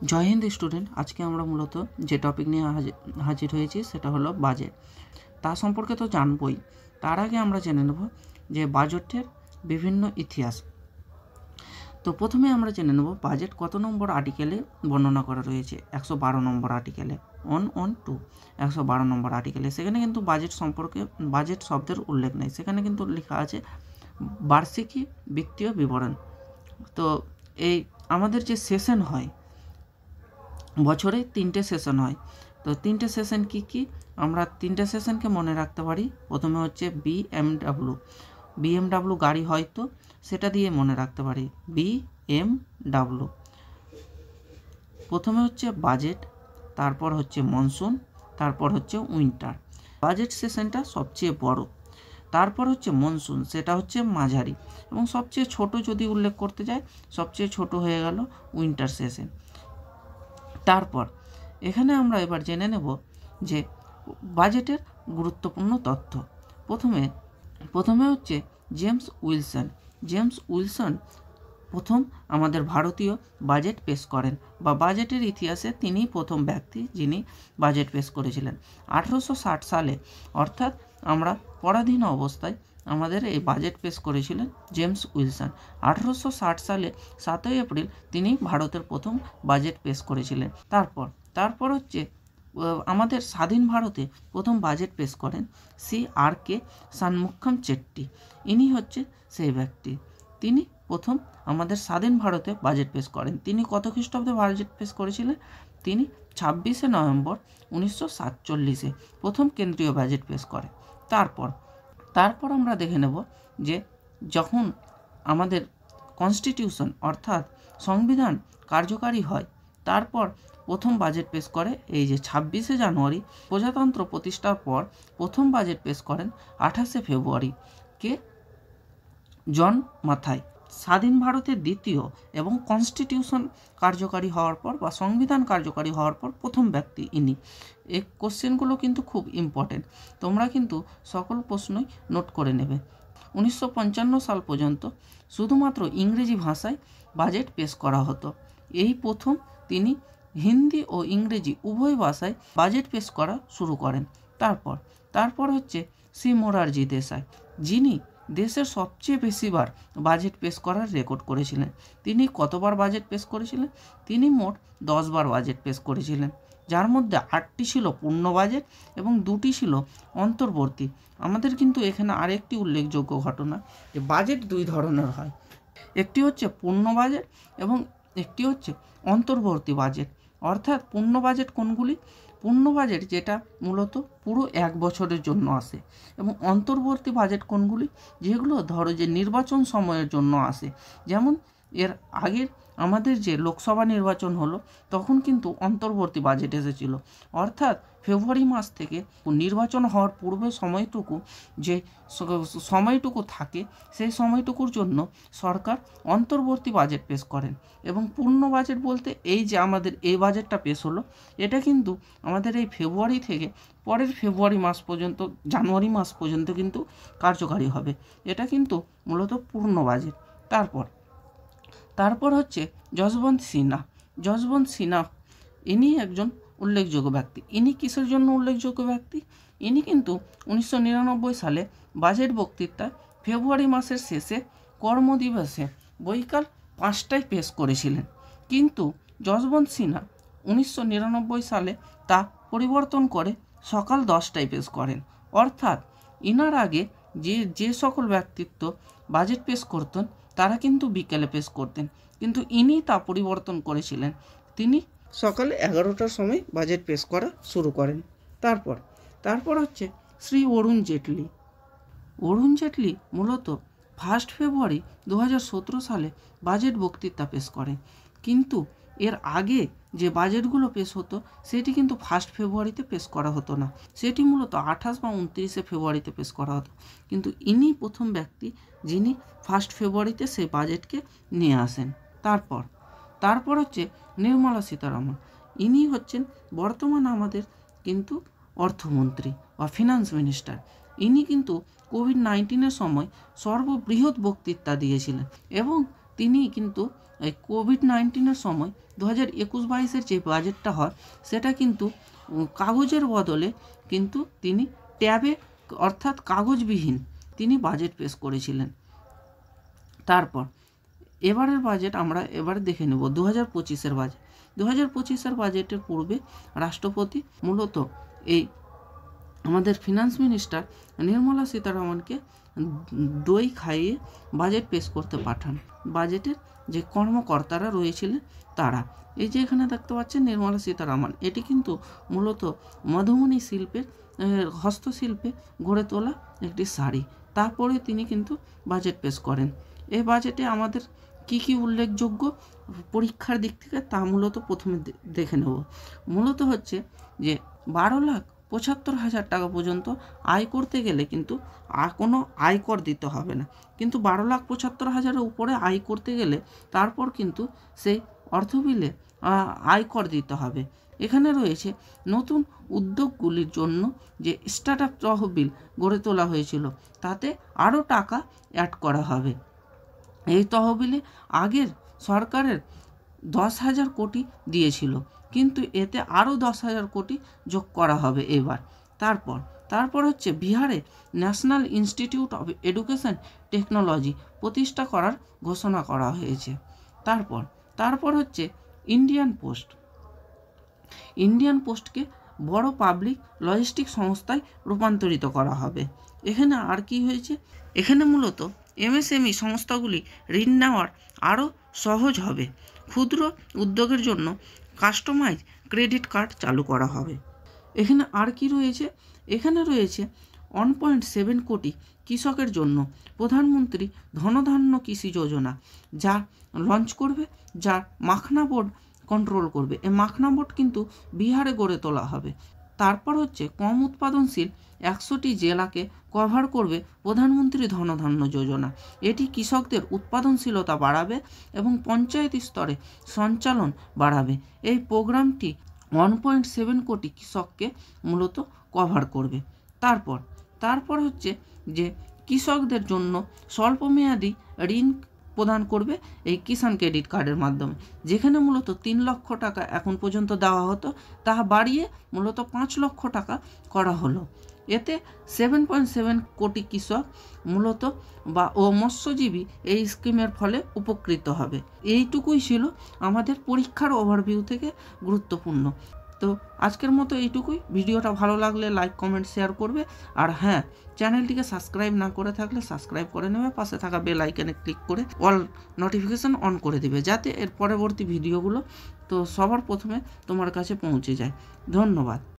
জয় Hind student. আজকে আমরা মূলত যে টপিক নিয়ে হাজির হয়েছি সেটা হলো বাজেট। তা সম্পর্কে তো জানবই, তার আগে আমরা জেনে নেব যে বাজেটের বিভিন্ন ইতিহাস। তো প্রথমে আমরা জেনে নেব বাজেট কত নম্বর আর্টিকেলে বর্ণনা করা রয়েছে। 112 নম্বর আর্টিকেলে, 112 112 নম্বর আর্টিকেলে। সেখানে কিন্তু বাজেট সম্পর্কে বাজেট শব্দের উল্লেখ নেই, সেখানে কিন্তু লেখা আছে বার্ষিকী বিত্তীয় বিবরণ। তো এই আমাদের যে সেশন হয়, বছরে 3টে সেশন হয়। তো 3টে সেশন কি আমরা 3টে সেশনকে মনে রাখতে পারি। প্রথমে হচ্ছে বিএমডাব্লিউ গাড়ি হয়তো, সেটা দিয়ে মনে রাখতে পারি বিএমডাব্লিউ। প্রথমে হচ্ছে বাজেট, তারপর হচ্ছে মনসুন, তারপর হচ্ছে উইন্টার। বাজেট সেশনটা সবচেয়ে বড়, তারপর হচ্ছে মনসুন, সেটা হচ্ছে মাঝারি, এবং সবচেয়ে ছোট যদি উল্লেখ করতে যাই, সবচেয়ে ছোট হয়ে গেল উইন্টার সেশন। তারপর এখানে আমরা এবার জেনে নেব যে বাজেটের গুরুত্বপূর্ণ তথ্য। প্রথমে হচ্ছে জেমস উইলসন প্রথম আমাদের ভারতীয় বাজেট পেশ করেন, বা বাজেটের ইতিহাসে তিনিই প্রথম ব্যক্তি যিনি বাজেট পেশ করেছিলেন 1860 সালে। অর্থাৎ আমরা পরাধীন অবস্থায় আমাদের এই বাজেট পেশ করেছিলেন জেমস উইলসন। 1860 সালে 7ই এপ্রিল তিনি ভারতের প্রথম বাজেট পেশ করেছিলেন। তারপর হচ্ছে আমাদের স্বাধীন ভারতে প্রথম বাজেট পেশ করেন CRK শানমুখম চেট্টি। ইনি হচ্ছে সেই ব্যক্তি, তিনি প্রথম আমাদের স্বাধীন ভারতে বাজেট পেশ করেন। তিনি কত খ্রিস্টাব্দে বাজেট পেশ করেছিলেন? তিনি 26শে নভেম্বর 1947-এ প্রথম কেন্দ্রীয় বাজেট পেশ করেন। তারপর আমরা দেখে নেব যে যখন আমাদের কনস্টিটিউশন অর্থাৎ সংবিধান কার্যকারী হয়, তারপর প্রথম বাজেট পেশ করে এই যে 26শে জানুয়ারি প্রজাতন্ত্র প্রতিষ্ঠার পর প্রথম বাজেট পেশ করেন 28শে ফেব্রুয়ারি কে জন মাথাই। স্বাধীন ভারতের দ্বিতীয় এবং কনস্টিটিউশন কার্যকারী হওয়ার পর বা সংবিধান কার্যকারী হওয়ার পর প্রথম ব্যক্তি ইনি। এই কোশ্চেনগুলো কিন্তু খুব ইম্পর্টেন্ট, তোমরা কিন্তু সকল প্রশ্নই নোট করে নেবে। 1955 সাল পর্যন্ত শুধুমাত্র ইংরেজি ভাষায় বাজেট পেশ করা হতো। এই প্রথম তিনি হিন্দি ও ইংরেজি উভয় ভাষায় বাজেট পেশ করা শুরু করেন। তারপর হচ্ছে শ্রী মোরারজি দেশাই, যিনি দেশের সবচেয়ে বেশিবার বাজেট পেশ করার রেকর্ড করেছিলেন। তিনি কতবার বাজেট পেশ করেছিলেন? তিনি মোট 10 বার বাজেট পেশ করেছিলেন, যার মধ্যে 8টি ছিল পূর্ণ বাজেট এবং 2টি ছিল অন্তর্বর্তী। আমাদের কিন্তু এখানে আরেকটি উল্লেখযোগ্য ঘটনা, যে বাজেট দুই ধরনের হয়, একটি হচ্ছে পূর্ণ বাজেট এবং একটি হচ্ছে অন্তর্বর্তী বাজেট। অর্থাৎ পূর্ণ বাজেট কোনগুলি? পূর্ণ বাজেট যেটা মূলত পুরো 1 বছরের জন্য আসে, এবং অন্তর্বর্তী বাজেট কোনগুলি? যেগুলো ধরো যে নির্বাচন সময়ের জন্য আসে। যেমন এর আগের আমাদের যে লোকসভা নির্বাচন হলো, তখন কিন্তু অন্তর্বর্তী বাজেট এসেছিল। অর্থাৎ ফেব্রুয়ারি মাস থেকে নির্বাচন হওয়ার পূর্বে সময়টুকু থাকে, সেই সময়টুকুর জন্য সরকার অন্তর্বর্তী বাজেট পেশ করেন। এবং পূর্ণ বাজেট বলতে এই যে আমাদের এই বাজেটটা পেশ হলো, এটা কিন্তু আমাদের এই ফেব্রুয়ারি থেকে পরের ফেব্রুয়ারি মাস পর্যন্ত, জানুয়ারি মাস পর্যন্ত কিন্তু কার্যকারী হবে। এটা কিন্তু মূলত পূর্ণ বাজেট। তারপর হচ্ছে যশবন্ত সিনহা, ইনি একজন উল্লেখযোগ্য ব্যক্তি। ইনি কিসের জন্য উল্লেখযোগ্য ব্যক্তি? ইনি কিন্তু 1999 সালে বাজেট বক্তৃতায় ফেব্রুয়ারি মাসের শেষে কর্মদিবসে বৈকাল 5টায় পেশ করেছিলেন, কিন্তু যশবন্ত সিনহা 1999 সালে তা পরিবর্তন করে সকাল 10টায় পেশ করেন। অর্থাৎ ইনার আগে যে সকল ব্যক্তিত্ব বাজেট পেশ করতেন তারা কিন্তু বিকেলে পেশ করতেন, কিন্তু ইনি তা পরিবর্তন করেছিলেন। তিনি সকালে 11টার সময় বাজেট পেশ করা শুরু করেন। তারপর হচ্ছে শ্রী অরুণ জেটলি মূলত 1 ফেব্রুয়ারি 2017 সালে বাজেট বক্তৃতা পেশ করেন, কিন্তু এর আগে যে বাজেটগুলো পেশ হতো সেটি কিন্তু 1 ফেব্রুয়ারিতে পেশ করা হতো না, সেটি মূলত 28 বা 29শে ফেব্রুয়ারিতে পেশ করা হতো। কিন্তু ইনি প্রথম ব্যক্তি যিনি 1 ফেব্রুয়ারিতে সেই বাজেটকে নিয়ে আসেন। তারপর হচ্ছে নির্মলা সীতারামন, ইনি হচ্ছেন বর্তমান আমাদের কিন্তু অর্থমন্ত্রী বা ফিনান্স মিনিস্টার। ইনি কিন্তু কোভিড-19 সময় সর্ববৃহৎ বক্তৃতা দিয়েছিলেন, এবং তিনি কিন্তু এই কোভিড-19 সময় 2021-22 যে বাজেটটা হয় সেটা কিন্তু কাগজের বদলে কিন্তু তিনি ট্যাবে অর্থাৎ কাগজবিহীন তিনি বাজেট পেশ করেছিলেন। তারপর এবারের বাজেট আমরা এবারে দেখে নেব 2025-এর বাজেট। 2025-এর বাজেটের পূর্বে রাষ্ট্রপতি মূলত এই আমাদের ফিনান্স মিনিস্টার নির্মলা সীতারামনকে দই খাইয়ে বাজেট পেশ করতে পাঠান। বাজেটের যে কর্মকর্তারা রয়েছিলেন তারা, এই যে এখানে দেখতে পাচ্ছেন নির্মলা সীতারামন, এটি কিন্তু মূলত মধুমণি শিল্পের হস্তশিল্পে গড়ে তোলা একটি শাড়ি। তারপরে তিনি কিন্তু বাজেট পেশ করেন। এই বাজেটে আমাদের কি কি উল্লেখযোগ্য পরীক্ষার দিক থেকে তা মূলত প্রথমে দেখে নেব। মূলত হচ্ছে যে 12,75,000 টাকা পর্যন্ত আয় করতে গেলে কিন্তু কোনো আয়কর দিতে হবে না, কিন্তু 12,75,000-এর উপরে আয় করতে গেলে তারপর কিন্তু সেই অর্থ বিলে আয়কর দিতে হবে। এখানে রয়েছে নতুন উদ্যোগগুলির জন্য যে স্টার্ট আপ তহবিল গড়ে তোলা হয়েছিল তাতে আরও টাকা অ্যাড করা হবে। এই তহবিলে আগের সরকারের 10,000 কোটি দিয়েছিল, কিন্তু এতে আরও 10,000 কোটি যোগ করা হবে এবার। তারপর হচ্ছে বিহারে national institute of education technology প্রতিষ্ঠা করার ঘোষণা করা হয়েছে। তারপর হচ্ছে ইন্ডিয়ান পোস্টকে বড় পাবলিক লজিস্টিক সংস্থায় রূপান্তরিত করা হবে। এখানে আর কি হয়েছে, এখানে মূলত এমএসএমই সংস্থাগুলি ঋণ নেওয়ার আরও সহজ হবে। ক্ষুদ্র উদ্যোগের জন্য কাস্টমাইজ ক্রেডিট কার্ড চালু করা হবে। এখানে আর কি রয়েছে, এখানে রয়েছে 1.7 কোটি কৃষকের জন্য প্রধানমন্ত্রী ধনধান্য কৃষি যোজনা, যা লঞ্চ করবে, যার মাখনা বোর্ড কন্ট্রোল করবে। এই মাখনা বোর্ড কিন্তু বিহারে গড়ে তোলা হবে। তারপর হচ্ছে কম উৎপাদনশীল 100টি জেলাকে কভার করবে প্রধানমন্ত্রী ধনধান্য যোজনা। এটি কৃষকদের উৎপাদনশীলতা বাড়াবে এবং পঞ্চায়েত স্তরে সঞ্চালন বাড়াবে। এই প্রোগ্রামটি 1.7 কোটি কৃষককে মূলত কভার করবে। তারপর হচ্ছে যে কৃষকদের জন্য স্বল্পমেয়াদী ঋণ প্রদান করবে এই কিষাণ ক্রেডিট কার্ডের মাধ্যমে, যেখানে মূলত 3 লক্ষ টাকা এখন পর্যন্ত দেওয়া হতো তাহা বাড়িয়ে মূলত 5 লক্ষ টাকা করা হলো। এতে 7.7 কোটি কৃষক মূলত ও মৎস্যজীবী এই স্কিমের ফলে উপকৃত হবে। এইটুকুই ছিল আমাদের পরীক্ষার ওভারভিউ থেকে গুরুত্বপূর্ণ। তো আজকের মতো এইটুকুই। ভিডিওটা ভালো লাগলে লাইক কমেন্ট শেয়ার করবে, আর হ্যাঁ, চ্যানেলটিকে সাবস্ক্রাইব না করে থাকলে সাবস্ক্রাইব করে নেবে, পাশে থাকা বেল আইকনে ক্লিক করে অল নোটিফিকেশন অন করে দেবে, যাতে এর পরবর্তী ভিডিওগুলো তো সবার প্রথমে তোমার কাছে পৌঁছে যায়। ধন্যবাদ।